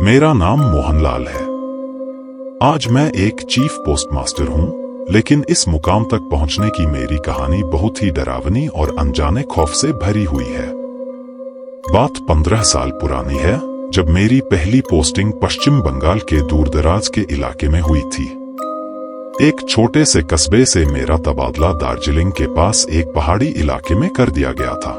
मेरा नाम मोहनलाल है। आज मैं एक चीफ पोस्टमास्टर हूं, लेकिन इस मुकाम तक पहुंचने की मेरी कहानी बहुत ही डरावनी और अनजाने खौफ से भरी हुई है। बात 15 साल पुरानी है, जब मेरी पहली पोस्टिंग पश्चिम बंगाल के दूरदराज के इलाके में हुई थी। एक छोटे से कस्बे से मेरा तबादला दार्जिलिंग के पास एक पहाड़ी इलाके में कर दिया गया था।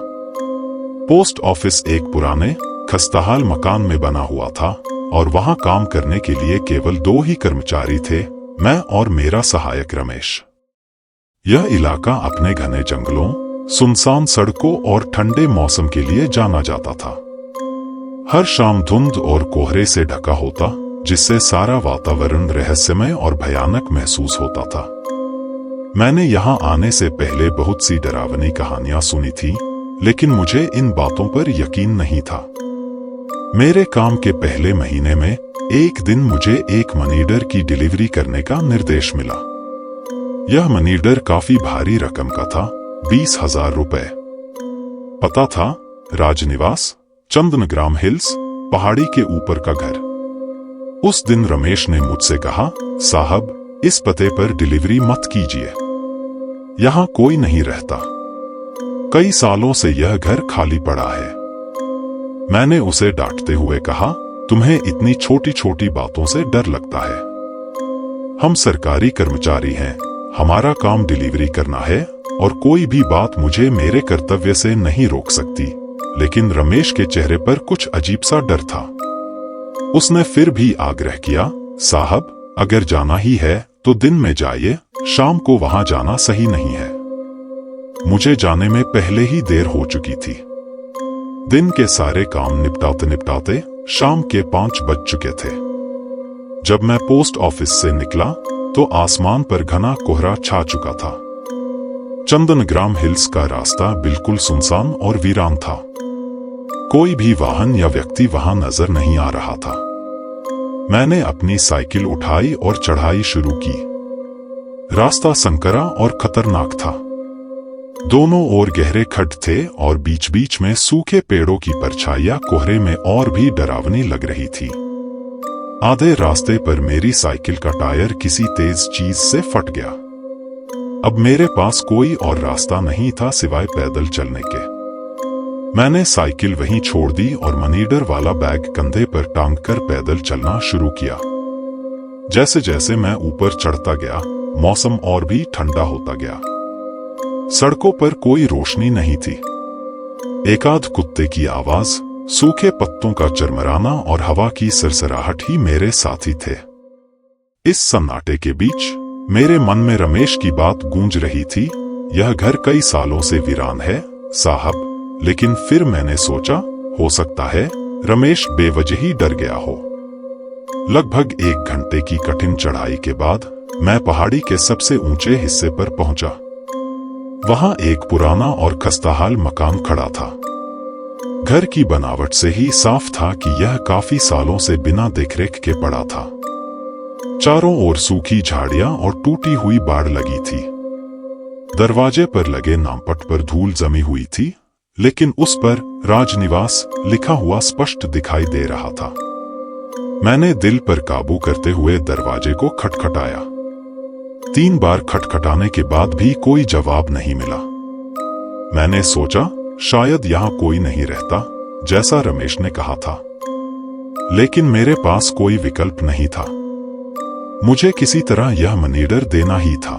पोस्ट ऑफिस एक पुराने खस्ताहाल मकान में बना हुआ था और वहां काम करने के लिए केवल 2 ही कर्मचारी थे, मैं और मेरा सहायक रमेश। यह इलाका अपने घने जंगलों, सुनसान सड़कों और ठंडे मौसम के लिए जाना जाता था। हर शाम धुंध और कोहरे से ढका होता, जिससे सारा वातावरण रहस्यमय और भयानक महसूस होता था। मैंने यहां आने से पहले बहुत सी डरावनी कहानियां सुनी थी, लेकिन मुझे इन बातों पर यकीन नहीं था। मेरे काम के पहले महीने में एक दिन मुझे एक मनीडर की डिलीवरी करने का निर्देश मिला। यह मनीडर काफी भारी रकम का था, 20,000 रुपए। पता था राजनिवास, चंदनग्राम हिल्स, पहाड़ी के ऊपर का घर। उस दिन रमेश ने मुझसे कहा, साहब, इस पते पर डिलीवरी मत कीजिए, यहां कोई नहीं रहता। कई सालों से यह घर खाली पड़ा है। मैंने उसे डांटते हुए कहा, तुम्हें इतनी छोटी छोटी बातों से डर लगता है? हम सरकारी कर्मचारी हैं, हमारा काम डिलीवरी करना है और कोई भी बात मुझे मेरे कर्तव्य से नहीं रोक सकती। लेकिन रमेश के चेहरे पर कुछ अजीब सा डर था। उसने फिर भी आग्रह किया, साहब, अगर जाना ही है तो दिन में जाइए, शाम को वहां जाना सही नहीं है। मुझे जाने में पहले ही देर हो चुकी थी। दिन के सारे काम निपटाते निपटाते शाम के 5 बज चुके थे। जब मैं पोस्ट ऑफिस से निकला तो आसमान पर घना कोहरा छा चुका था। चंदनग्राम हिल्स का रास्ता बिल्कुल सुनसान और वीरान था। कोई भी वाहन या व्यक्ति वहां नजर नहीं आ रहा था। मैंने अपनी साइकिल उठाई और चढ़ाई शुरू की। रास्ता संकरा और खतरनाक था। दोनों ओर गहरे खड्ड थे और बीच बीच में सूखे पेड़ों की परछाइयां कोहरे में और भी डरावनी लग रही थी। आधे रास्ते पर मेरी साइकिल का टायर किसी तेज चीज से फट गया। अब मेरे पास कोई और रास्ता नहीं था सिवाय पैदल चलने के। मैंने साइकिल वहीं छोड़ दी और मनीडर वाला बैग कंधे पर टांग कर पैदल चलना शुरू किया। जैसे जैसे मैं ऊपर चढ़ता गया, मौसम और भी ठंडा होता गया। सड़कों पर कोई रोशनी नहीं थी। एकाध कुत्ते की आवाज, सूखे पत्तों का चरमराना और हवा की सरसराहट ही मेरे साथी थे। इस सन्नाटे के बीच मेरे मन में रमेश की बात गूंज रही थी, यह घर कई सालों से वीरान है, साहब। लेकिन फिर मैंने सोचा, हो सकता है रमेश बेवजह ही डर गया हो। लगभग 1 घंटे की कठिन चढ़ाई के बाद मैं पहाड़ी के सबसे ऊंचे हिस्से पर पहुंचा। वहां एक पुराना और खस्ताहाल मकान खड़ा था। घर की बनावट से ही साफ था कि यह काफी सालों से बिना देखरेख के पड़ा था। चारों ओर सूखी झाड़ियां और टूटी हुई बाड़ लगी थी। दरवाजे पर लगे नामपट पर धूल जमी हुई थी, लेकिन उस पर राजनिवास लिखा हुआ स्पष्ट दिखाई दे रहा था। मैंने दिल पर काबू करते हुए दरवाजे को खटखटाया। 3 बार खटखटाने के बाद भी कोई जवाब नहीं मिला। मैंने सोचा, शायद यहां कोई नहीं रहता, जैसा रमेश ने कहा था। लेकिन मेरे पास कोई विकल्प नहीं था। मुझे किसी तरह यह मनीडर देना ही था।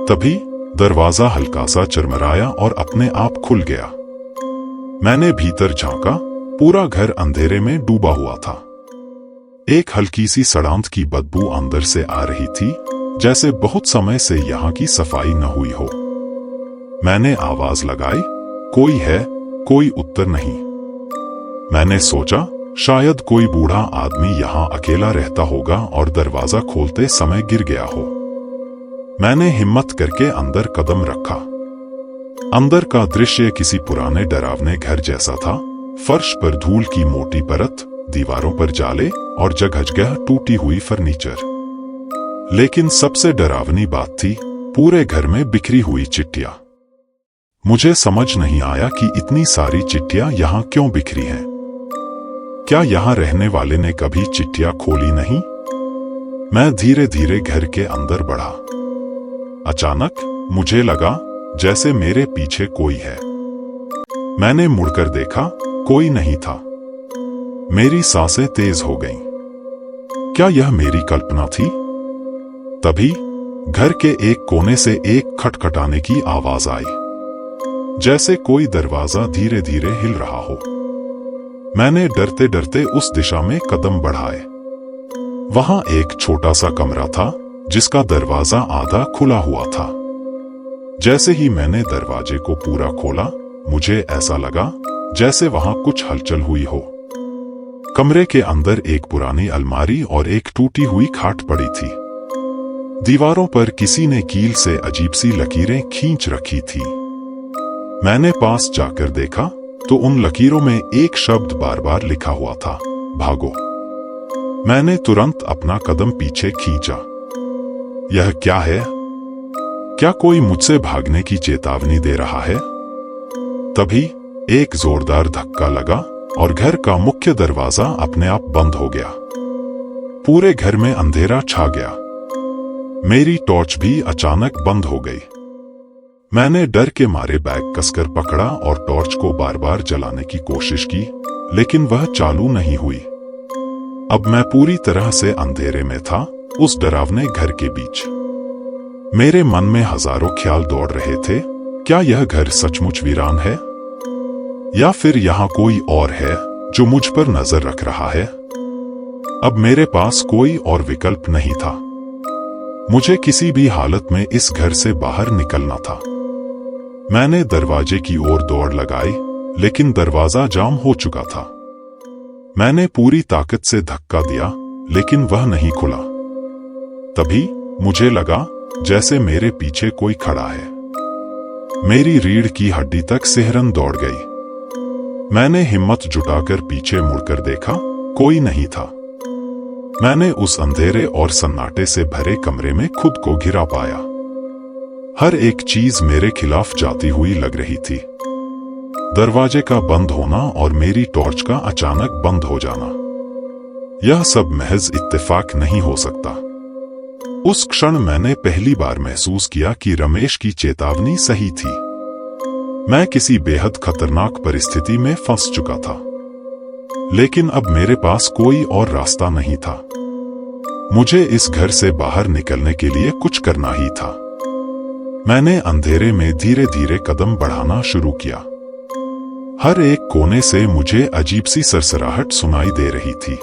तभी दरवाजा हल्का सा चरमराया और अपने आप खुल गया। मैंने भीतर झांका, पूरा घर अंधेरे में डूबा हुआ था। एक हल्की सी सड़ांत की बदबू अंदर से आ रही थी, जैसे बहुत समय से यहाँ की सफाई न हुई हो। मैंने आवाज लगाई, कोई है? कोई उत्तर नहीं। मैंने सोचा, शायद कोई बूढ़ा आदमी यहाँ अकेला रहता होगा और दरवाजा खोलते समय गिर गया हो। मैंने हिम्मत करके अंदर कदम रखा। अंदर का दृश्य किसी पुराने डरावने घर जैसा था। फर्श पर धूल की मोटी परत, दीवारों पर जाले और जगह-जगह टूटी हुई फर्नीचर। लेकिन सबसे डरावनी बात थी, पूरे घर में बिखरी हुई चिट्ठियां। मुझे समझ नहीं आया कि इतनी सारी चिट्ठियां यहां क्यों बिखरी हैं। क्या यहाँ रहने वाले ने कभी चिट्ठियां खोली नहीं? मैं धीरे धीरे घर के अंदर बढ़ा। अचानक मुझे लगा जैसे मेरे पीछे कोई है। मैंने मुड़कर देखा, कोई नहीं था। मेरी सांसें तेज हो गईं। क्या यह मेरी कल्पना थी? तभी घर के एक कोने से एक खटखटाने की आवाज आई, जैसे कोई दरवाजा धीरे धीरे हिल रहा हो। मैंने डरते डरते उस दिशा में कदम बढ़ाए। वहां एक छोटा सा कमरा था जिसका दरवाजा आधा खुला हुआ था। जैसे ही मैंने दरवाजे को पूरा खोला, मुझे ऐसा लगा जैसे वहां कुछ हलचल हुई हो। कमरे के अंदर एक पुरानी अलमारी और एक टूटी हुई खाट पड़ी थी। दीवारों पर किसी ने कील से अजीब सी लकीरें खींच रखी थी। मैंने पास जाकर देखा तो उन लकीरों में एक शब्द बार बार लिखा हुआ था, भागो। मैंने तुरंत अपना कदम पीछे खींचा। यह क्या है? क्या कोई मुझसे भागने की चेतावनी दे रहा है? तभी एक जोरदार धक्का लगा और घर का मुख्य दरवाजा अपने आप बंद हो गया। पूरे घर में अंधेरा छा गया। मेरी टॉर्च भी अचानक बंद हो गई। मैंने डर के मारे बैग कसकर पकड़ा और टॉर्च को बार बार जलाने की कोशिश की, लेकिन वह चालू नहीं हुई। अब मैं पूरी तरह से अंधेरे में था, उस डरावने घर के बीच। मेरे मन में हजारों ख्याल दौड़ रहे थे। क्या यह घर सचमुच वीरान है? या फिर यहाँ कोई और है जो मुझ पर नजर रख रहा है? अब मेरे पास कोई और विकल्प नहीं था। मुझे किसी भी हालत में इस घर से बाहर निकलना था। मैंने दरवाजे की ओर दौड़ लगाई, लेकिन दरवाजा जाम हो चुका था। मैंने पूरी ताकत से धक्का दिया, लेकिन वह नहीं खुला। तभी मुझे लगा जैसे मेरे पीछे कोई खड़ा है। मेरी रीढ़ की हड्डी तक सिहरन दौड़ गई। मैंने हिम्मत जुटाकर पीछे मुड़कर देखा, कोई नहीं था। मैंने उस अंधेरे और सन्नाटे से भरे कमरे में खुद को घिरा पाया। हर एक चीज मेरे खिलाफ जाती हुई लग रही थी। दरवाजे का बंद होना और मेरी टॉर्च का अचानक बंद हो जाना, यह सब महज इत्तेफाक नहीं हो सकता। उस क्षण मैंने पहली बार महसूस किया कि रमेश की चेतावनी सही थी। मैं किसी बेहद खतरनाक परिस्थिति में फंस चुका था, लेकिन अब मेरे पास कोई और रास्ता नहीं था। मुझे इस घर से बाहर निकलने के लिए कुछ करना ही था। मैंने अंधेरे में धीरे धीरे कदम बढ़ाना शुरू किया। हर एक कोने से मुझे अजीब सी सरसराहट सुनाई दे रही थी।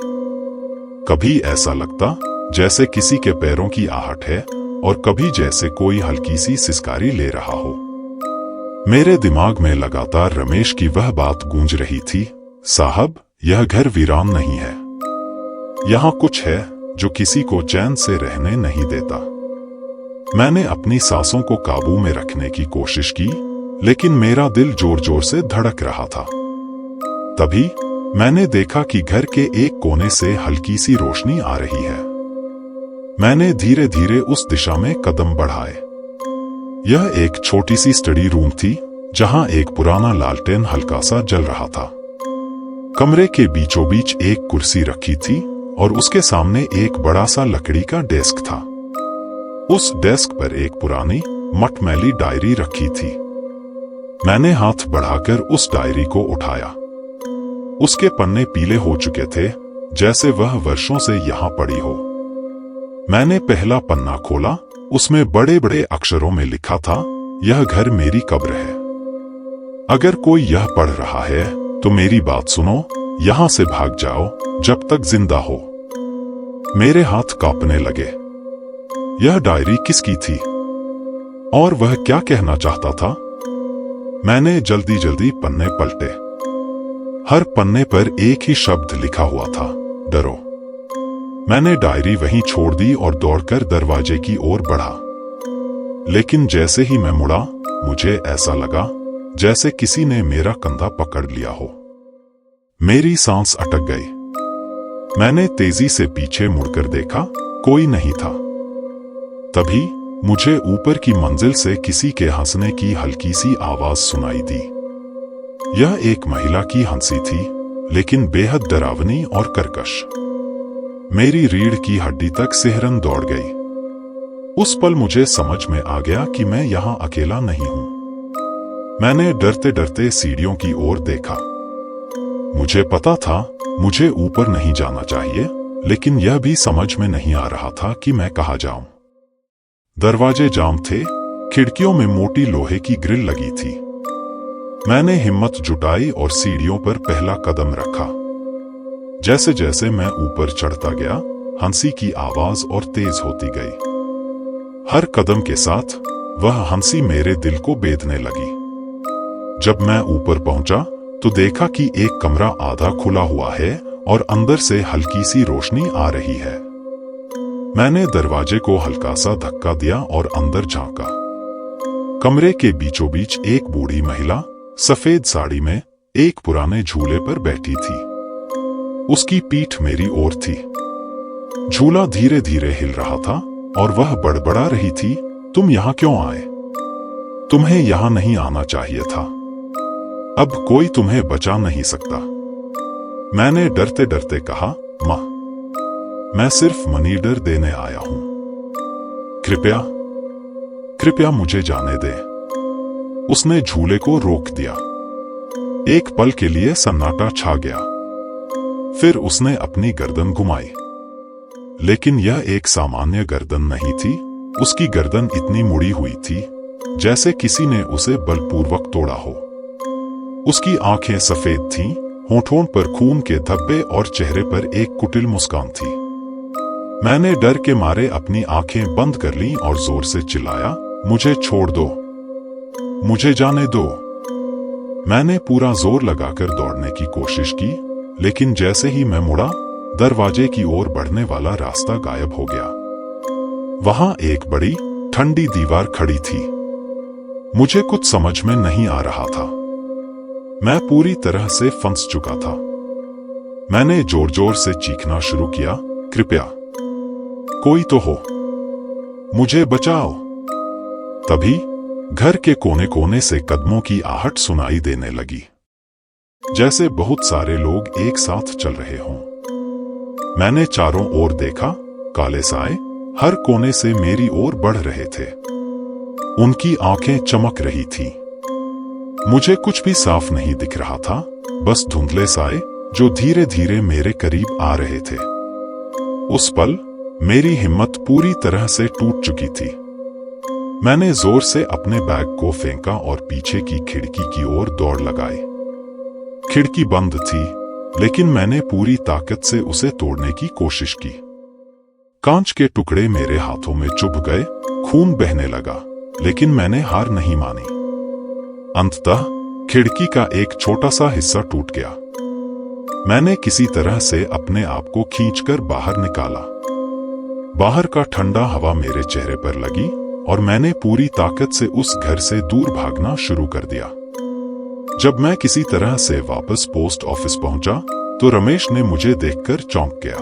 कभी ऐसा लगता जैसे किसी के पैरों की आहट है, और कभी जैसे कोई हल्की सी सिसकारी ले रहा हो। मेरे दिमाग में लगातार रमेश की वह बात गूंज रही थी, साहब, यह घर वीरान नहीं है। यहाँ कुछ है जो किसी को चैन से रहने नहीं देता। मैंने अपनी सांसों को काबू में रखने की कोशिश की, लेकिन मेरा दिल जोर जोर से धड़क रहा था। तभी मैंने देखा कि घर के एक कोने से हल्की सी रोशनी आ रही है। मैंने धीरे धीरे उस दिशा में कदम बढ़ाए। यह एक छोटी सी स्टडी रूम थी, जहां एक पुराना लालटेन हल्का सा जल रहा था। कमरे के बीचों बीच एक कुर्सी रखी थी और उसके सामने एक बड़ा सा लकड़ी का डेस्क था। उस डेस्क पर एक पुरानी मटमैली डायरी रखी थी। मैंने हाथ बढ़ाकर उस डायरी को उठाया। उसके पन्ने पीले हो चुके थे, जैसे वह वर्षों से यहां पड़ी हो। मैंने पहला पन्ना खोला। उसमें बड़े बड़े अक्षरों में लिखा था, यह घर मेरी कब्र है। अगर कोई यह पढ़ रहा है तो मेरी बात सुनो, यहां से भाग जाओ जब तक जिंदा हो। मेरे हाथ कांपने लगे। यह डायरी किसकी थी और वह क्या कहना चाहता था? मैंने जल्दी जल्दी पन्ने पलटे। हर पन्ने पर एक ही शब्द लिखा हुआ था, डरो। मैंने डायरी वहीं छोड़ दी और दौड़कर दरवाजे की ओर बढ़ा। लेकिन जैसे ही मैं मुड़ा, मुझे ऐसा लगा जैसे किसी ने मेरा कंधा पकड़ लिया हो। मेरी सांस अटक गई। मैंने तेजी से पीछे मुड़कर देखा, कोई नहीं था। तभी मुझे ऊपर की मंजिल से किसी के हंसने की हल्की सी आवाज सुनाई दी। यह एक महिला की हंसी थी, लेकिन बेहद डरावनी और कर्कश। मेरी रीढ़ की हड्डी तक सिहरन दौड़ गई। उस पल मुझे समझ में आ गया कि मैं यहां अकेला नहीं हूं। मैंने डरते डरते सीढ़ियों की ओर देखा। मुझे पता था मुझे ऊपर नहीं जाना चाहिए, लेकिन यह भी समझ में नहीं आ रहा था कि मैं कहां जाऊं। दरवाजे जाम थे, खिड़कियों में मोटी लोहे की ग्रिल लगी थी। मैंने हिम्मत जुटाई और सीढ़ियों पर पहला कदम रखा। जैसे जैसे मैं ऊपर चढ़ता गया, हंसी की आवाज और तेज होती गई। हर कदम के साथ वह हंसी मेरे दिल को बेधने लगी। जब मैं ऊपर पहुंचा तो देखा कि एक कमरा आधा खुला हुआ है और अंदर से हल्की सी रोशनी आ रही है। मैंने दरवाजे को हल्का सा धक्का दिया और अंदर झांका। कमरे के बीचों बीच एक बूढ़ी महिला सफेद साड़ी में एक पुराने झूले पर बैठी थी। उसकी पीठ मेरी ओर थी। झूला धीरे धीरे हिल रहा था और वह बड़बड़ा रही थी, तुम यहां क्यों आए? तुम्हें यहां नहीं आना चाहिए था। अब कोई तुम्हें बचा नहीं सकता। मैंने डरते डरते कहा, मां, मैं सिर्फ मनी ऑर्डर देने आया हूं। कृपया मुझे जाने दे। उसने झूले को रोक दिया। एक पल के लिए सन्नाटा छा गया। फिर उसने अपनी गर्दन घुमाई, लेकिन यह एक सामान्य गर्दन नहीं थी। उसकी गर्दन इतनी मुड़ी हुई थी जैसे किसी ने उसे बलपूर्वक तोड़ा हो। उसकी आंखें सफेद थीं, होठों पर खून के धब्बे और चेहरे पर एक कुटिल मुस्कान थी। मैंने डर के मारे अपनी आंखें बंद कर लीं और जोर से चिल्लाया, मुझे छोड़ दो, मुझे जाने दो। मैंने पूरा जोर लगाकर दौड़ने की कोशिश की, लेकिन जैसे ही मैं मुड़ा, दरवाजे की ओर बढ़ने वाला रास्ता गायब हो गया। वहां एक बड़ी ठंडी दीवार खड़ी थी। मुझे कुछ समझ में नहीं आ रहा था। मैं पूरी तरह से फंस चुका था। मैंने जोर जोर से चीखना शुरू किया, कृपया कोई तो हो, मुझे बचाओ। तभी घर के कोने कोने से कदमों की आहट सुनाई देने लगी, जैसे बहुत सारे लोग एक साथ चल रहे हों। मैंने चारों ओर देखा, काले साए हर कोने से मेरी ओर बढ़ रहे थे। उनकी आंखें चमक रही थीं। मुझे कुछ भी साफ नहीं दिख रहा था, बस धुंधले साए जो धीरे धीरे मेरे करीब आ रहे थे। उस पल मेरी हिम्मत पूरी तरह से टूट चुकी थी। मैंने जोर से अपने बैग को फेंका और पीछे की खिड़की की ओर दौड़ लगाई। खिड़की बंद थी, लेकिन मैंने पूरी ताकत से उसे तोड़ने की कोशिश की। कांच के टुकड़े मेरे हाथों में चुभ गए, खून बहने लगा, लेकिन मैंने हार नहीं मानी। अंततः खिड़की का एक छोटा सा हिस्सा टूट गया। मैंने किसी तरह से अपने आप को खींचकर बाहर निकाला। बाहर का ठंडा हवा मेरे चेहरे पर लगी और मैंने पूरी ताकत से उस घर से दूर भागना शुरू कर दिया। जब मैं किसी तरह से वापस पोस्ट ऑफिस पहुंचा तो रमेश ने मुझे देखकर चौंक गया।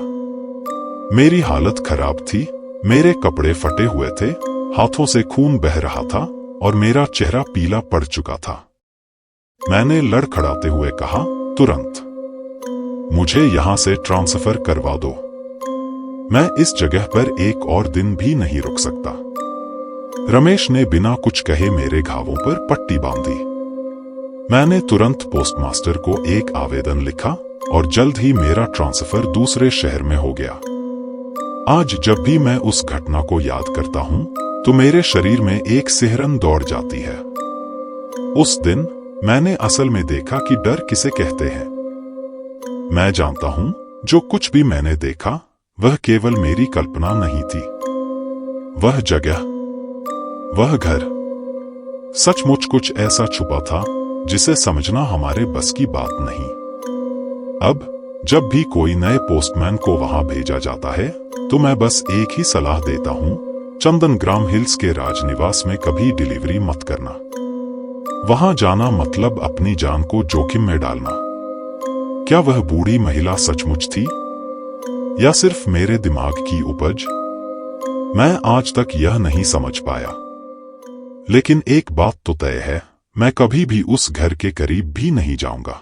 मेरी हालत खराब थी, मेरे कपड़े फटे हुए थे, हाथों से खून बह रहा था और मेरा चेहरा पीला पड़ चुका था। मैंने लड़खड़ाते हुए कहा, तुरंत मुझे यहां से ट्रांसफर करवा दो। मैं इस जगह पर एक और दिन भी नहीं रुक सकता। रमेश ने बिना कुछ कहे मेरे घावों पर पट्टी बांधी। मैंने तुरंत पोस्टमास्टर को एक आवेदन लिखा और जल्द ही मेरा ट्रांसफर दूसरे शहर में हो गया। आज जब भी मैं उस घटना को याद करता हूं तो मेरे शरीर में एक सिहरन दौड़ जाती है। उस दिन मैंने असल में देखा कि डर किसे कहते हैं। मैं जानता हूं, जो कुछ भी मैंने देखा वह केवल मेरी कल्पना नहीं थी। वह जगह, वह घर, सचमुच कुछ ऐसा छुपा था जिसे समझना हमारे बस की बात नहीं। अब जब भी कोई नए पोस्टमैन को वहां भेजा जाता है तो मैं बस एक ही सलाह देता हूं, चंदनग्राम हिल्स के राजनिवास में कभी डिलीवरी मत करना। वहां जाना मतलब अपनी जान को जोखिम में डालना। क्या वह बूढ़ी महिला सचमुच थी या सिर्फ मेरे दिमाग की उपज? मैं आज तक यह नहीं समझ पाया। लेकिन एक बात तो तय है, मैं कभी भी उस घर के करीब भी नहीं जाऊंगा।